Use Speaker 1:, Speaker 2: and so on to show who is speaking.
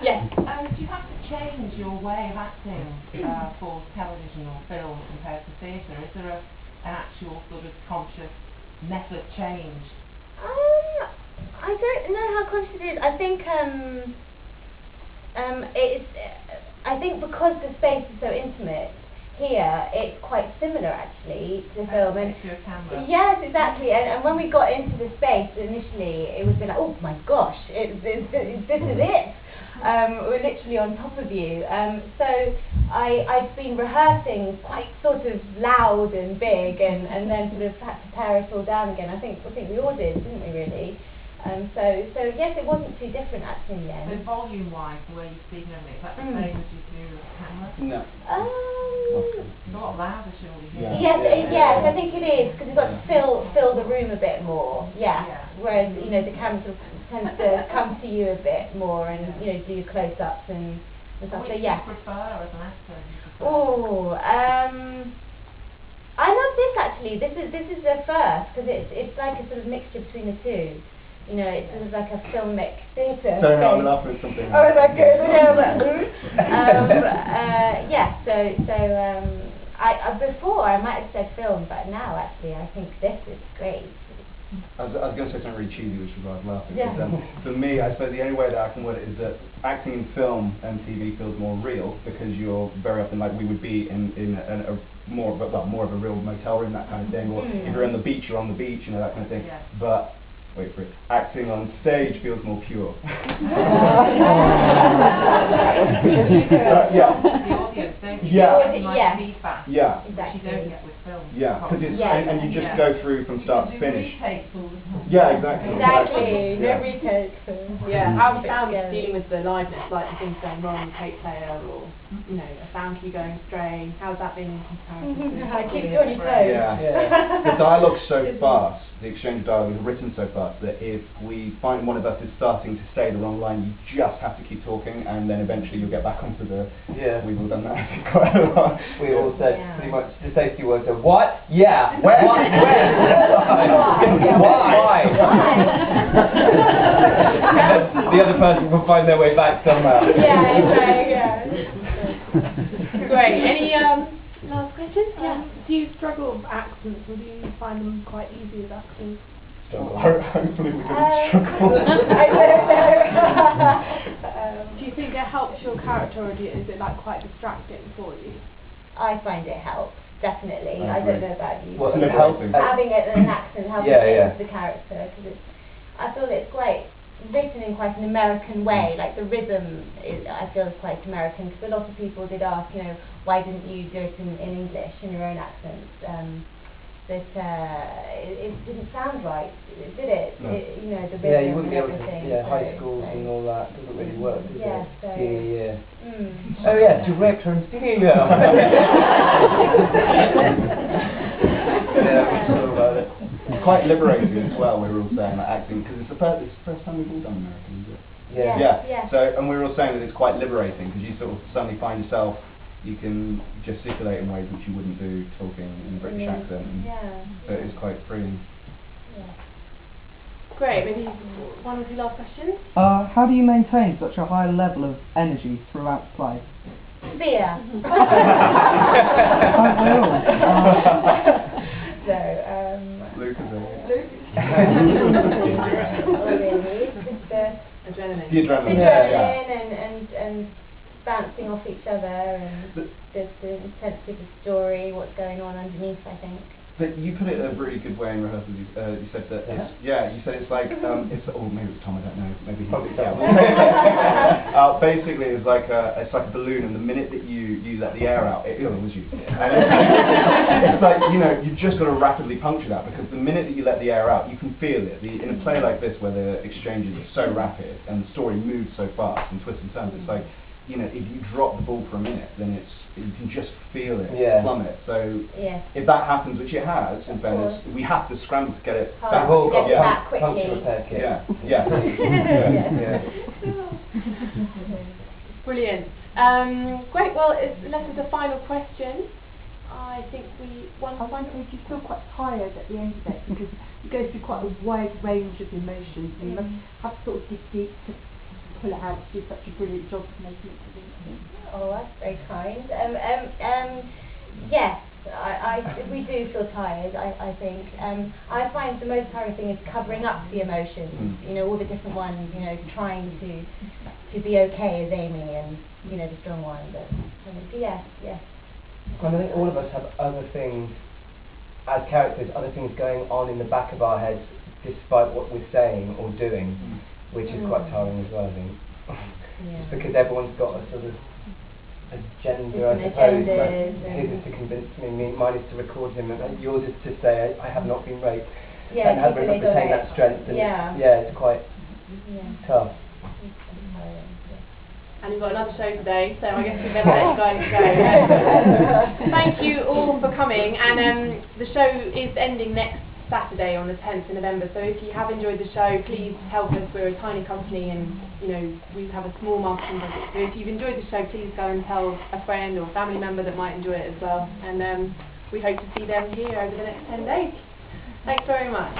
Speaker 1: Yes.
Speaker 2: Do you have to change your way of acting for television or film compared to theatre? Is there an actual sort of conscious method change?
Speaker 1: I don't know how conscious it is. I think it's. I think because the space is so intimate here, it's quite similar actually to film. And
Speaker 2: to a camera.
Speaker 1: yes, exactly. And when we got into the space initially, it was like, oh my gosh, this is it. We're literally on top of you. So I'd been rehearsing quite sort of loud and big, and then sort of had to pare it all down again. I think we all did, didn't we? Really. So yes, it wasn't too different actually in the end.
Speaker 2: So volume-wise, the way you speak and everything, is that the same as you do with the camera?
Speaker 3: No.
Speaker 2: It's a lot louder, surely.
Speaker 1: Yes, I think it is, because you've got to fill the room a bit more. Yeah. Whereas the camera sort of tends to come to you a bit more, and do close-ups and stuff. So yeah.
Speaker 2: What do you prefer as an actor?
Speaker 1: Oh, I love this actually. This is the first, because it's like a sort of mixture between the two. It's sort of like a filmic theatre.
Speaker 3: So now I'm laughing at something.
Speaker 1: Oh, is that good? Before I might have said film, but now actually I think this is great.
Speaker 3: I was going to say something really cheesy, which is why I was laughing.
Speaker 1: Yeah.
Speaker 3: But, for me, I suppose the only way that I can word it is that acting in film and TV feels more real, because you're very often, like we would be in a more of a real motel room, that kind of thing, or if you're on the beach, you're on the beach, that kind of thing.
Speaker 2: Yeah.
Speaker 3: But wait for it. Acting on stage feels more pure.
Speaker 2: The audience, don't you?
Speaker 3: Yeah.
Speaker 2: Feedback.
Speaker 3: Yeah.
Speaker 1: Exactly.
Speaker 2: Which you don't get with film.
Speaker 3: Yeah, because and you just go through from start to finish.
Speaker 2: Retakes all the time.
Speaker 3: Yeah, exactly.
Speaker 1: Exactly.
Speaker 3: Yeah.
Speaker 1: No retakes.
Speaker 4: Yeah. How have you found dealing with the liveness, like the things going wrong, tape player, or a sound cue going astray? How's that been in comparison to?
Speaker 1: I keep you on your toes.
Speaker 3: Yeah. The dialogue's so fast, the exchange of dialogue is written so fast, that if we find one of us is starting to say the wrong line, you just have to keep talking, and then eventually you'll get back onto the.
Speaker 5: Yeah.
Speaker 3: We've all done that quite a lot.
Speaker 5: We all said pretty much the safety words are what? Yeah. Where? What? Where? Why? The other person will find their way back somehow.
Speaker 1: Yeah.
Speaker 4: Great. Any last questions?
Speaker 6: Do you struggle with accents, or do you find them quite easy as actors?
Speaker 3: Hopefully we don't struggle.
Speaker 1: I don't know.
Speaker 6: Do you think it helps your character, or is it like quite distracting for you?
Speaker 1: I find it helps, definitely. I don't know about you.
Speaker 5: What,
Speaker 3: liberating?
Speaker 1: Having an accent helps the character, because I feel it's quite written in quite an American way. Like the rhythm, I feel is quite American. Because a lot of people did ask, why didn't you do it in English in your own accent? But it didn't sound right, did it?
Speaker 3: No.
Speaker 1: The rhythm
Speaker 5: Yeah, you wouldn't be able to.
Speaker 1: everything.
Speaker 5: Yeah, high schools and all that doesn't really work, does it?
Speaker 1: So,
Speaker 5: Yeah.
Speaker 1: Mm.
Speaker 5: Oh yeah, director and studio. Yeah, we thought about it.
Speaker 3: It's quite liberating as well. We were all saying that acting, because it's the first time we've all done American, is it?
Speaker 1: Yeah.
Speaker 3: So, and we were all saying that it's quite liberating, because you sort of suddenly find yourself, you can gesticulate in ways which you wouldn't do talking in a British accent. So it is quite freeing.
Speaker 1: Yeah.
Speaker 4: Great. Maybe one or two last questions.
Speaker 7: How do you maintain such a high level of energy throughout play?
Speaker 1: Beer.
Speaker 3: Luke is
Speaker 4: Adrenaline.
Speaker 3: The adrenaline.
Speaker 1: And bouncing off each other, and the intensity of the story, what's going on underneath, I think.
Speaker 3: But you put it a really good way in rehearsal. You said that you said it's like maybe it's Tom, I don't know, maybe basically it's like a balloon, and the minute that you let the air out, it was you. And it's like you've just got to rapidly puncture that, because the minute that you let the air out, you can feel it. In a play like this, where the exchanges are so rapid and the story moves so fast and twists and turns, it's like, if you drop the ball for a minute, then you can just feel it plummet. So if that happens, which it has, in fairness, we have to scramble to get it back.
Speaker 1: Back quickly.
Speaker 5: Puncture repair kit.
Speaker 3: Yeah.
Speaker 4: Brilliant. Great. Well, it's left with a final question. I think
Speaker 6: I wonder if you feel quite tired at the end of it, because you go through quite a wide range of emotions, and you must have to sort of dig deep to pull it out to do such a brilliant job of making it brilliant.
Speaker 1: Oh, that's very kind. Yes, we do feel tired, I think. I find the most tiring thing is covering up the emotions, you know, all the different ones, you know, trying to be okay as Amy and, you know, the strong one. But yes.
Speaker 5: And I think all of us have other things, as characters, other things going on in the back of our heads, despite what we're saying or doing, which is quite tiring as well, I think. Just because everyone's got a sort of agenda, I suppose. Like, his is to convince me, mine is to record him, and yours is to say I have not been raped. And have to retain that strength. And it's quite tough.
Speaker 4: And we've got another show today, so I guess we better let you guys go. Thank you all for coming, and the show is ending next Saturday on the 10th of November, so if you have enjoyed the show, please help us. We're a tiny company and, you know, we have a small marketing budget, so if you've enjoyed the show, please go and tell a friend or family member that might enjoy it as well, and we hope to see them here over the next 10 days. Thanks very much.